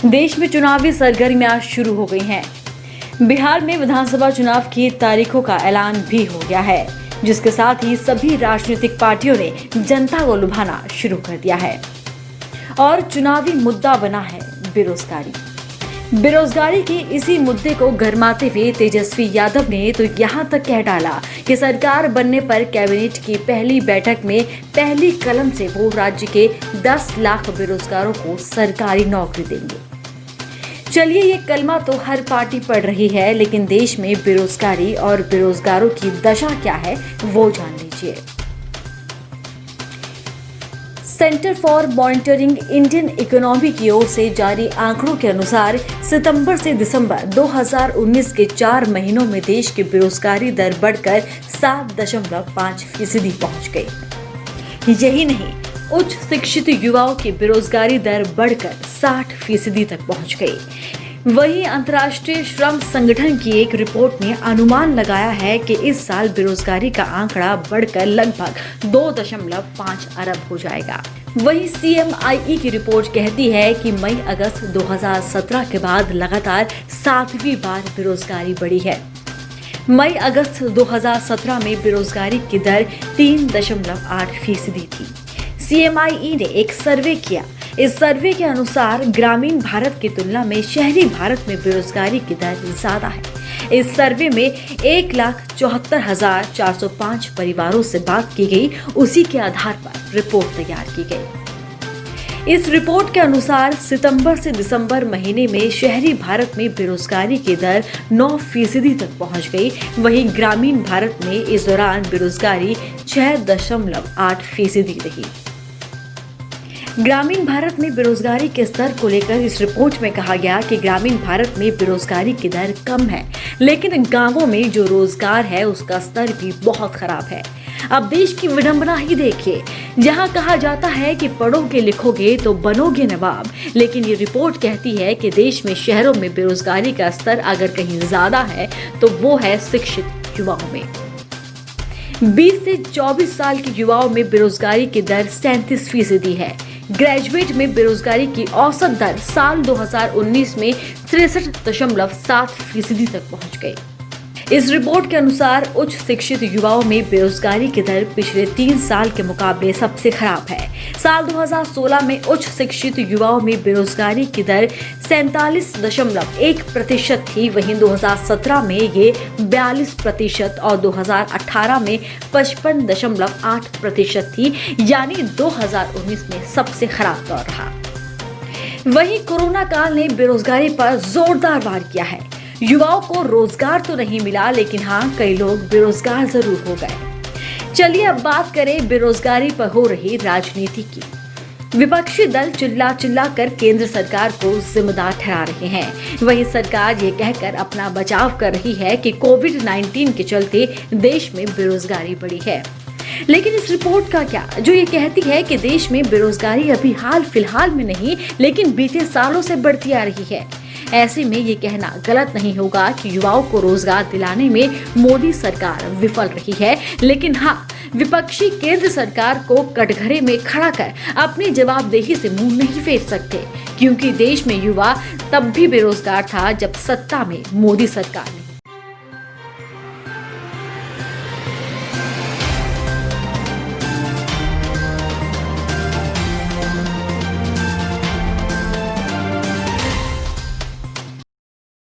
देश में चुनावी सरगर्मियां शुरू हो गई हैं। बिहार में विधानसभा चुनाव की तारीखों का ऐलान भी हो गया है, जिसके साथ ही सभी राजनीतिक पार्टियों ने जनता को लुभाना शुरू कर दिया है। और चुनावी मुद्दा बना है बेरोजगारी। बेरोजगारी के इसी मुद्दे को गरमाते हुए तेजस्वी यादव ने तो यहां तक कह डाला कि सरकार बनने पर कैबिनेट की पहली बैठक में पहली कलम से वो राज्य के 10 लाख बेरोजगारों को सरकारी नौकरी देंगे। चलिए, ये कलमा तो हर पार्टी पढ़ रही है, लेकिन देश में बेरोजगारी और बेरोजगारों की दशा क्या है वो जान लीजिए। Centre for monitoring Indian economy की ओर से जारी आंकड़ों के अनुसार सितंबर से दिसंबर 2019 के 4 महीनों में देश की बेरोजगारी दर बढ़कर 7.5% पहुंच गई। यही नहीं, उच्च शिक्षित युवाओं की बेरोजगारी दर बढ़कर 60% तक पहुंच गई। वहीं अंतर्राष्ट्रीय श्रम संगठन की एक रिपोर्ट ने अनुमान लगाया है कि इस साल बेरोजगारी का आंकड़ा बढ़कर लगभग 2.5 अरब हो जाएगा। वहीं CMIE की रिपोर्ट कहती है कि मई अगस्त 2017 के बाद लगातार 7वीं बार बेरोजगारी बढ़ी है। मई अगस्त 2017 में बेरोजगारी की दर 3.8% थी। CMIE ने एक सर्वे किया। इस सर्वे के अनुसार ग्रामीण भारत की तुलना में शहरी भारत में बेरोजगारी की दर ज्यादा है। इस सर्वे में 1,74,405 परिवारों से बात की गई, उसी के आधार पर रिपोर्ट तैयार की गई। इस रिपोर्ट के अनुसार सितंबर से दिसंबर महीने में शहरी भारत में बेरोजगारी की दर 9% तक पहुंच गई। वहीं ग्रामीण भारत में इस दौरान बेरोजगारी 6.8% रही। ग्रामीण भारत में बेरोजगारी के स्तर को लेकर इस रिपोर्ट में कहा गया कि ग्रामीण भारत में बेरोजगारी की दर कम है, लेकिन गांवों में जो रोजगार है उसका स्तर भी बहुत खराब है। अब देश की विडंबना ही देखिए, जहां कहा जाता है कि पढ़ोगे लिखोगे तो बनोगे नवाब, लेकिन ये रिपोर्ट कहती है कि देश में शहरों में बेरोजगारी का स्तर अगर कहीं ज्यादा है तो वो है शिक्षित युवाओं में। 20 से 24 साल के युवाओं में बेरोजगारी की दर 37% है। ग्रेजुएट में बेरोजगारी की औसत दर साल 2019 में 63.7% तक पहुंच गई। इस रिपोर्ट के अनुसार उच्च शिक्षित युवाओं में बेरोजगारी की दर पिछले 3 साल के मुकाबले सबसे खराब है। साल 2016 में उच्च शिक्षित युवाओं में बेरोजगारी की दर 47.1% थी। वहीं 2017 में ये 42% और 2018 में 55.8% थी, यानी 2019 में सबसे खराब दौर रहा। वहीं कोरोना काल ने बेरोजगारी पर जोरदार वार किया है। युवाओं को रोजगार तो नहीं मिला, लेकिन हाँ, कई लोग बेरोजगार जरूर हो गए। चलिए अब बात करें बेरोजगारी पर हो रही राजनीति की। विपक्षी दल चिल्ला चिल्ला कर केंद्र सरकार को जिम्मेदार ठहरा रहे हैं। वहीं सरकार ये कहकर अपना बचाव कर रही है कि कोविड-19 के चलते देश में बेरोजगारी बढ़ी है। लेकिन इस रिपोर्ट का क्या, जो ये कहती है कि देश में बेरोजगारी अभी हाल फिलहाल में नहीं, लेकिन बीते सालों से बढ़ती आ रही है। ऐसे में ये कहना गलत नहीं होगा कि युवाओं को रोजगार दिलाने में मोदी सरकार विफल रही है, लेकिन हाँ, विपक्षी केंद्र सरकार को कटघरे में खड़ा कर अपनी जवाबदेही से मुंह नहीं फेर सकते, क्योंकि देश में युवा तब भी बेरोजगार था जब सत्ता में मोदी सरकार ने